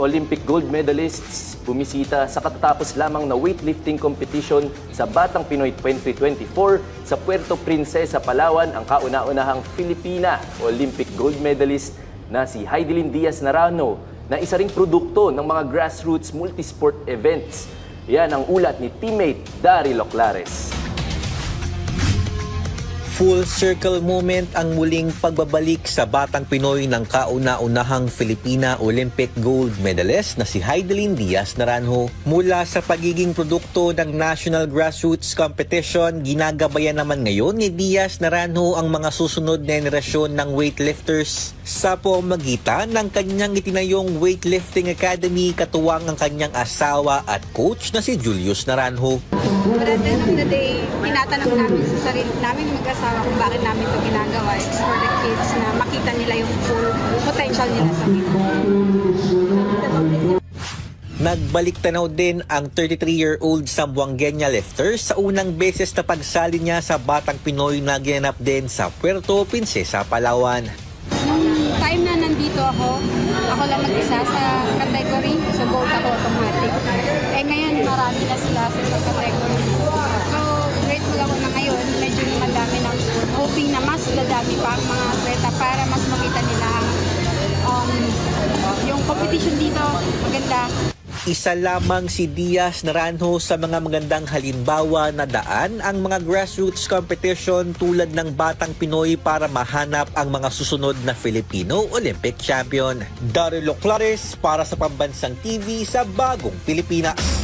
Olympic gold medalists bumisita sa katatapos lamang na weightlifting competition sa Batang Pinoy 2024 sa Puerto Princesa, Palawan ang kauna-unahang Filipina Olympic gold medalist na si Heidelin Diaz-Naranjo na isa ring produkto ng mga grassroots multisport events. Yan ang ulat ni teammate Daryl Oclares. Full circle moment ang muling pagbabalik sa Batang Pinoy ng kauna-unahang Filipina Olympic gold medalist na si Heidelin Diaz-Naranjo. Mula sa pagiging produkto ng National Grassroots Competition, ginagabayan naman ngayon ni Diaz-Naranjo ang mga susunod na henerasyon ng weightlifters sa pamamagitan ng kanyang itinayong Weightlifting Academy, katuwang ang kanyang asawa at coach na si Julius Naranjo. But at the end of the day, tinatanong namin sa sarili namin mag-asawa kung bakit namin ito ginagawa. It's for the kids na makita nila yung full potential nila sa kita. Nagbalik tanaw din ang 33-year-old Zamboangueña lifter sa unang beses na pagsali niya sa Batang Pinoy na ginanap din sa Puerto Princesa, Palawan. Nung time na nandito ako lang mag-isa sa category, so gold ako automatic. Eh ngayon marami na sila sa category. So grateful ako na ngayon, medyo madami na, hoping na mas dadami pa ang mga atleta para mas makita nila yung competition dito maganda. Isa lamang si Diaz-Naranjo sa mga magandang halimbawa na daan ang mga grassroots competition tulad ng Batang Pinoy para mahanap ang mga susunod na Filipino Olympic champion. Daryl Oclares para sa Pambansang TV sa Bagong Pilipinas.